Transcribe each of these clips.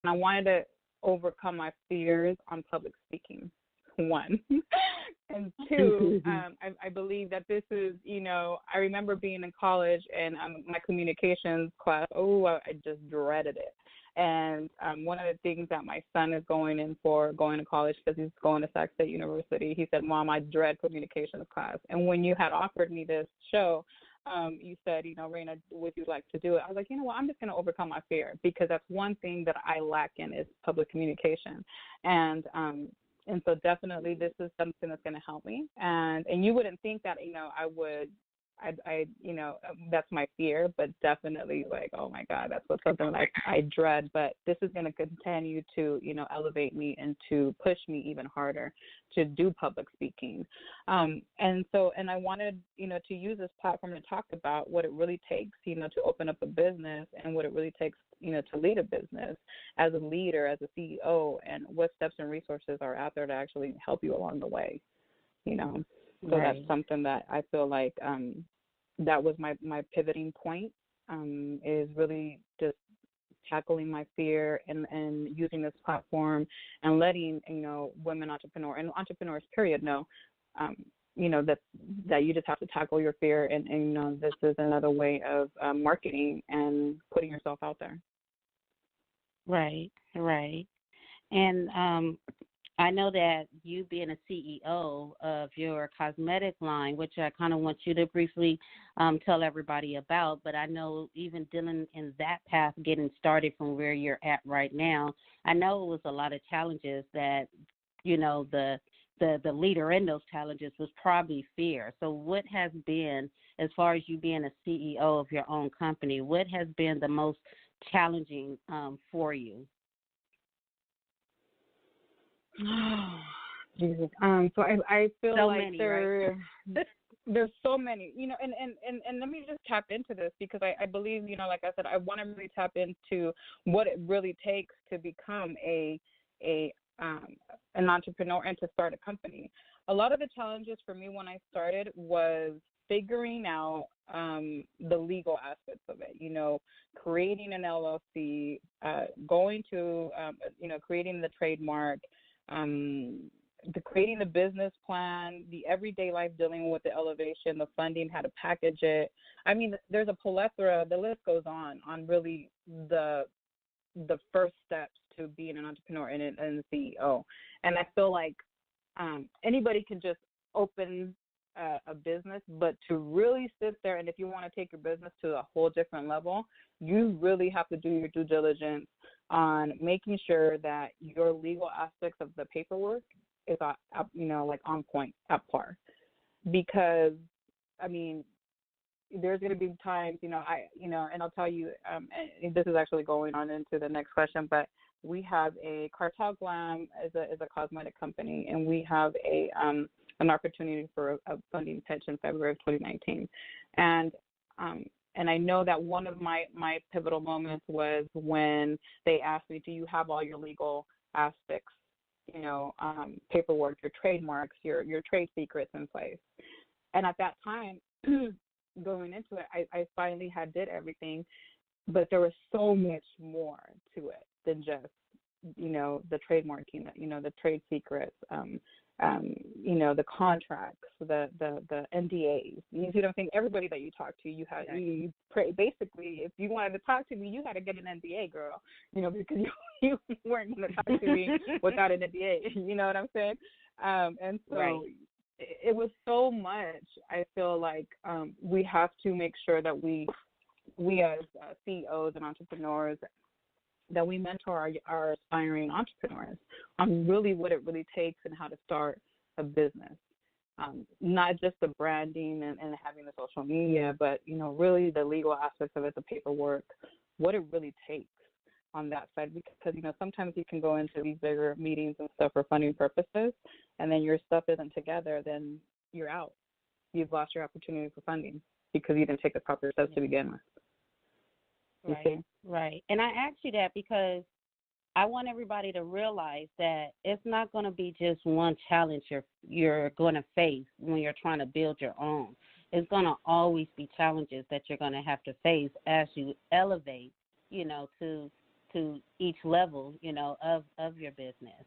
I wanted to overcome my fears on public speaking, one. And two, I believe that this is, I remember being in college and my communications class, I just dreaded it. And one of the things that my son is going in for, going to college because he's going to Sac State University, he said, Mom, I dread communications class. And when you had offered me this show, you said, Reyna, would you like to do it? I was like, you know what, I'm just going to overcome my fear, because that's one thing that I lack in is public communication. And so definitely this is something that's going to help me. And you wouldn't think that, I would, that's my fear, but definitely like, oh my God, that's what's something like I dread. But this is going to continue to, elevate me and to push me even harder to do public speaking. And I wanted, to use this platform to talk about what it really takes, to open up a business, and what it really takes, to lead a business as a leader, as a CEO, and what steps and resources are out there to actually help you along the way, So right. That's something that I feel like that was my pivoting point, is really just tackling my fear and using this platform and letting, women entrepreneurs period know, that you just have to tackle your fear, and this is another way of marketing and putting yourself out there. Right. And I know that you being a CEO of your cosmetic line, which I kind of want you to briefly tell everybody about, but I know even dealing in that path, getting started from where you're at right now, I know it was a lot of challenges that, the leader in those challenges was probably fear. So what has been, as far as you being a CEO of your own company, what has been the most challenging for you? Oh, Jesus. So I feel so like many, right? There's so many, and let me just tap into this, because I believe, like I said, I want to really tap into what it really takes to become an entrepreneur and to start a company. A lot of the challenges for me when I started was figuring out the legal aspects of it, creating an LLC, going to, creating the trademark, creating the business plan, the everyday life dealing with the elevation, the funding, how to package it. I mean, there's a plethora, the list goes on really the first steps to being an entrepreneur and a CEO. And I feel like anybody can just open a business, but to really sit there, and if you want to take your business to a whole different level, you really have to do your due diligence on making sure that your legal aspects of the paperwork is, like on point, at par. Because, I mean, there's going to be times, and I'll tell you, this is actually going on into the next question, but we have a Kartel Glam as a cosmetic company, and we have an opportunity for a funding pitch in February of 2019. And I know that one of my pivotal moments was when they asked me, do you have all your legal aspects, paperwork, your trademarks, your trade secrets in place? And at that time, going into it, I finally did everything, but there was so much more to it than just, the trademarking, the trade secrets, the contracts, the NDAs. You see what I'm saying? Everybody that you talk to, basically, if you wanted to talk to me, you had to get an NDA, girl, because you weren't going to talk to me without an NDA. You know what I'm saying? And so right. It was so much. I feel like we have to make sure that we as CEOs and entrepreneurs, that we mentor our aspiring entrepreneurs on really what it really takes and how to start a business. Not just the branding and having the social media, but, really the legal aspects of it, the paperwork, what it really takes on that side. Because, sometimes you can go into these bigger meetings and stuff for funding purposes, and then your stuff isn't together, then you're out. You've lost your opportunity for funding because you didn't take the proper steps to begin with. Right. And I ask you that because I want everybody to realize that it's not going to be just one challenge you're going to face when you're trying to build your own. It's going to always be challenges that you're going to have to face as you elevate, to to each level, of your business.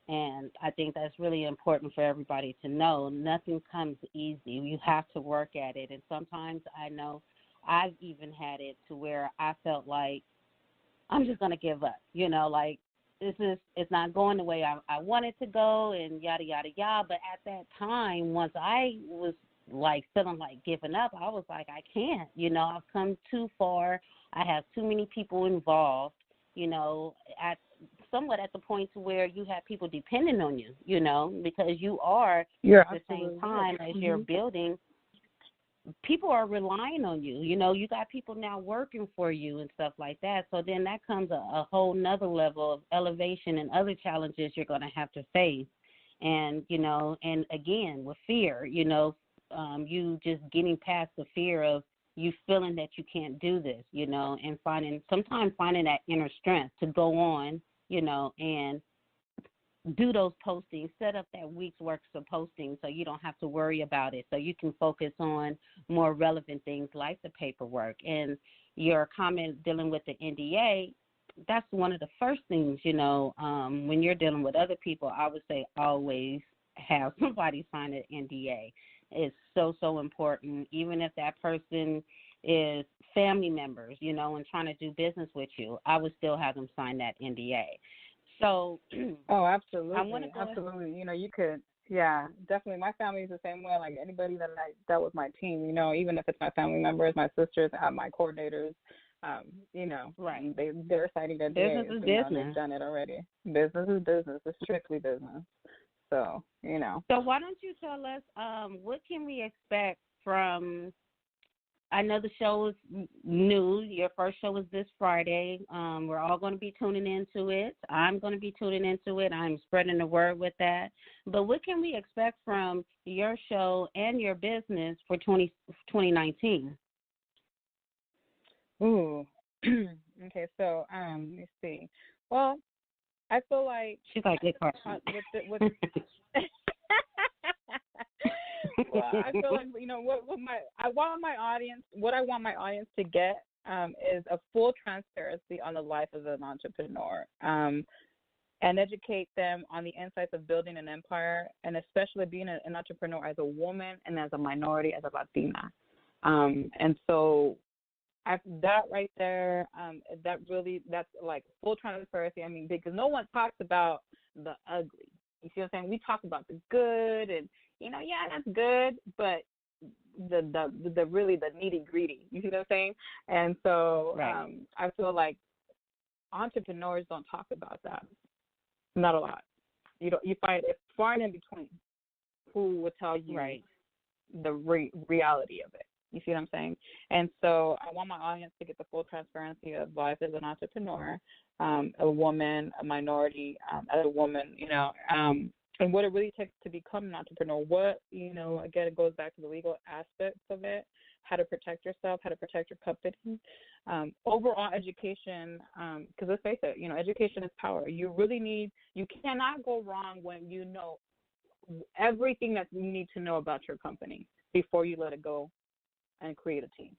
And I think that's really important for everybody to know. Nothing comes easy. You have to work at it. And sometimes I know I've even had it to where I felt like I'm just going to give up, like it's not going the way I want it to go and yada, yada, yada. But at that time, once I was like feeling like giving up, I was like, I can't, I've come too far. I have too many people involved, somewhat at the point to where you have people depending on you, because you're at the same time as you're building, people are relying on you. You got people now working for you and stuff like that. So then that comes a whole nother level of elevation and other challenges you're going to have to face. And, and again, with fear, you just getting past the fear of you feeling that you can't do this, and sometimes finding that inner strength to go on, and do those postings, set up that week's worth of postings so you don't have to worry about it, so you can focus on more relevant things like the paperwork. And your comment dealing with the NDA, that's one of the first things, when you're dealing with other people, I would say always have somebody sign an NDA. It's so, so important, even if that person is family members, and trying to do business with you, I would still have them sign that NDA. So, oh, absolutely, absolutely. You could, yeah, definitely. My family is the same way. Like anybody that was my team, even if it's my family members, my sisters, my coordinators, right? They're signing their business NDAs. Is business. They've done it already. Business is business. It's strictly business. So, So why don't you tell us what can we expect from? I know the show is new. Your first show is this Friday. We're all going to be tuning into it. I'm going to be tuning into it. I'm spreading the word with that. But what can we expect from your show and your business for 2019? Ooh. Okay, so let me see. Well, I feel like she's like, good question. Well, I feel like what I want my audience to get is a full transparency on the life of an entrepreneur, and educate them on the insights of building an empire, and especially being an entrepreneur as a woman and as a minority, as a Latina. And so that right there, that's like full transparency. I mean, because no one talks about the ugly. You see what I'm saying? We talk about the good, and yeah, that's good, but the really the nitty gritty. You see what I'm saying? And so right. I feel like entrepreneurs don't talk about that. Not a lot. You find it far and in between who will tell you right. the reality of it. You see what I'm saying? And so I want my audience to get the full transparency of life as an entrepreneur, a woman, a minority, as a woman, and what it really takes to become an entrepreneur. What, again, it goes back to the legal aspects of it, how to protect yourself, how to protect your company, overall education, because let's face it, education is power. You cannot go wrong when you know everything that you need to know about your company before you let it go and create a team.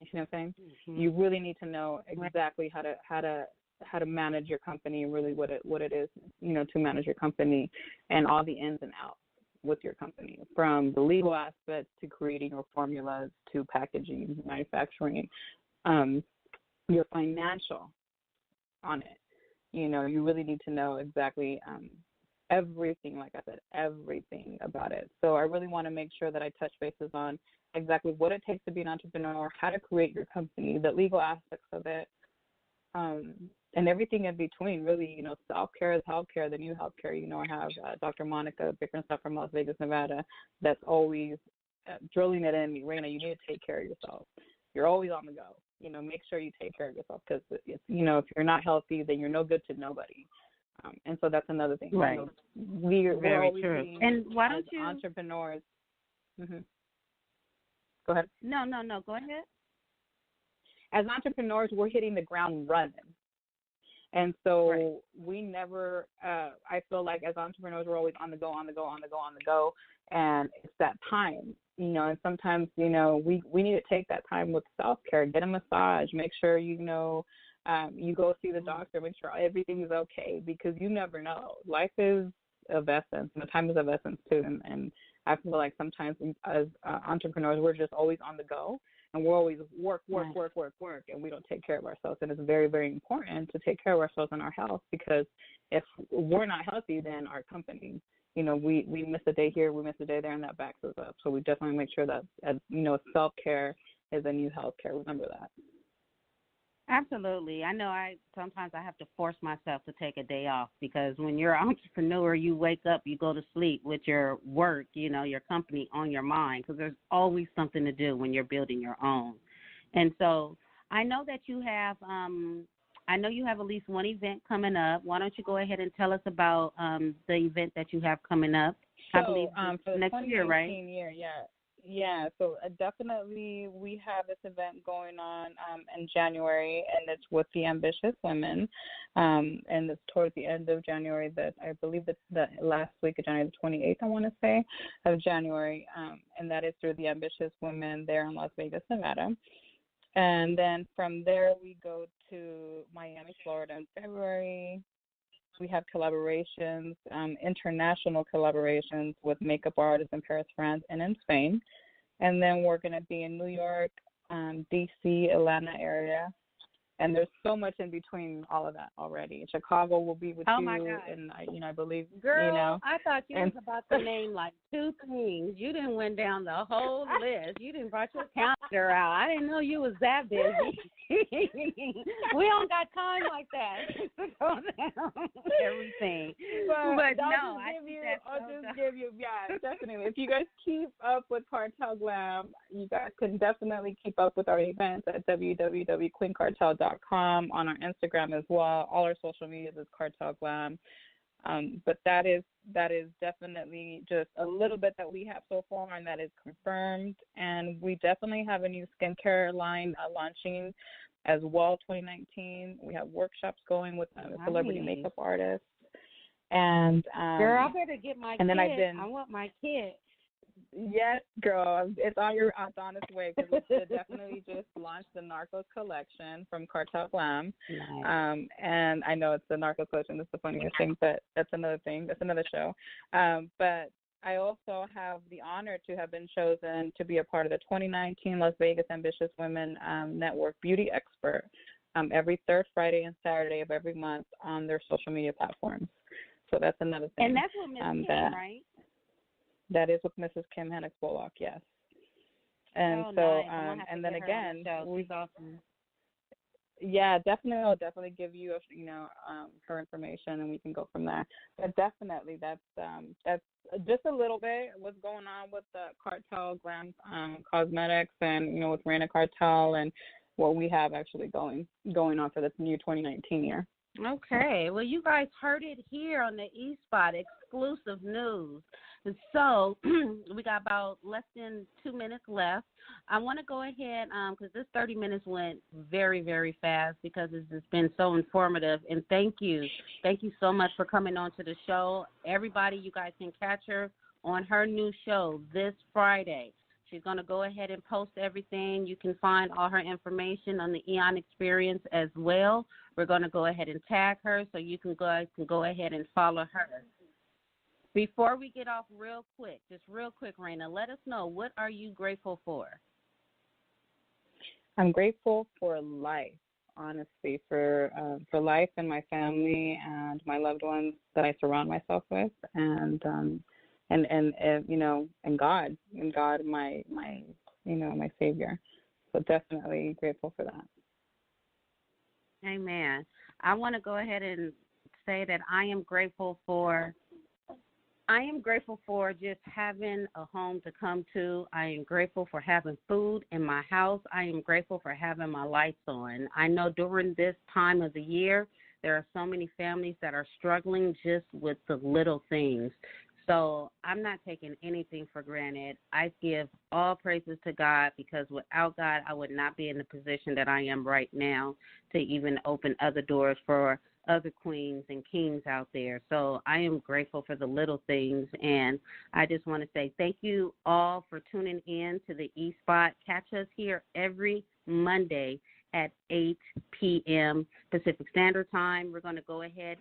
You see what I'm saying? Mm-hmm. You really need to know exactly how to manage your company, and really what it is, to manage your company, and all the ins and outs with your company, from the legal aspects to creating your formulas to packaging, manufacturing, your financial on it. You really need to know exactly everything, like I said, everything about it. So I really want to make sure that I touch bases on exactly what it takes to be an entrepreneur, how to create your company, the legal aspects of it, and everything in between. Really, self-care is healthcare, the new healthcare. I have Dr. Monica Bickerstaff from Las Vegas, Nevada, that's always drilling it in me. Reyna, you need to take care of yourself. You're always on the go. Make sure you take care of yourself, because if you're not healthy, then you're no good to nobody. And so that's another thing. Right. We're very always true. And why don't you entrepreneurs? Mm-hmm. Go ahead. No, go ahead. As entrepreneurs, we're hitting the ground running. And so we never, I feel like as entrepreneurs, we're always on the go. And it's that time, and sometimes, we need to take that time with self-care, get a massage, make sure, You go see the doctor, make sure everything's okay, because you never know. Life is of essence, and the time is of essence too. And I feel like sometimes as entrepreneurs, we're just always on the go, and we're always work, and we don't take care of ourselves. And it's very, very important to take care of ourselves and our health, because if we're not healthy, then our company, we miss a day here, we miss a day there, and that backs us up. So we definitely make sure that, self-care is a new health care. Remember that. Absolutely. I know sometimes I have to force myself to take a day off, because when you're an entrepreneur, you wake up, you go to sleep with your work, your company on your mind, because there's always something to do when you're building your own. And so I know that you have at least one event coming up. Why don't you go ahead and tell us about the event that you have coming up? So, I believe for the next year, right? year, yeah. Yeah, so definitely we have this event going on in January, and it's with the Ambitious Women, and it's towards the end of January. That I believe it's the last week of January, the 28th, I want to say, of January, and that is through the Ambitious Women there in Las Vegas, Nevada. And then from there we go to Miami, Florida in February. We have collaborations, international collaborations with makeup artists in Paris, France, and in Spain. And then we're going to be in New York, D.C., Atlanta area. And there's so much in between all of that already. Chicago will be with you. My God. And, I believe, Girl, I thought you was about to name like two things. You didn't went down the whole list. You didn't brought your calendar out. I didn't know you was that busy. We don't got time like that to go down everything. But no, I'll just give you, yeah, definitely. If you guys keep up with Kartel Glam, you guys can definitely keep up with our events at www.queenkartel.com, on our Instagram as well. All our social medias is Kartel Glam. But that is definitely just a little bit that we have so far, and that is confirmed. And we definitely have a new skincare line launching as well, 2019. We have workshops going with celebrity makeup artists. And girl, I better get my and kit. Then I want my kit. Yes, girl, it's on its way, because we definitely just launched the Narcos collection from Kartel Glam. Nice. And I know it's the Narcos collection. That's the funniest thing, but that's another thing. That's another show. But I also have the honor to have been chosen to be a part of the 2019 Las Vegas Ambitious Women Network Beauty Expert every third Friday and Saturday of every month on their social media platforms. So that's another thing. And that's what Miss Kim, right? That is with Mrs. Kim Hennick Bullock, yes. And nice. And then again, she's awesome. Yeah, definitely. I'll definitely give you, her information, and we can go from there. But definitely, that's just a little bit what's going on with the Kartel Glam Cosmetics, and with Reyna Kartel, and what we have actually going on for this new 2019 year. Okay. Well, you guys heard it here on the E-Spot, exclusive news. And so we got about less than 2 minutes left. I want to go ahead, because this 30 minutes went very, very fast, because it's just been so informative. And thank you. Thank you so much for coming on to the show. Everybody, you guys can catch her on her new show this Friday. She's going to go ahead and post everything. You can find all her information on the Eon Experience as well. We're going to go ahead and tag her, so you can go ahead and follow her. Before we get off real quick, Reyna, let us know, what are you grateful for? I'm grateful for life, honestly, for life and my family and my loved ones that I surround myself with, and God, my Savior. So definitely grateful for that. Amen. I want to go ahead and say that I am grateful for just having a home to come to. I am grateful for having food in my house. I am grateful for having my lights on. I know during this time of the year, there are so many families that are struggling just with the little things. So I'm not taking anything for granted. I give all praises to God, because without God, I would not be in the position that I am right now to even open other doors for other queens and kings out there. So I am grateful for the little things, and I just want to say thank you all for tuning in to the E-Spot. Catch us here every Monday at 8 p.m. Pacific Standard Time. We're going to go ahead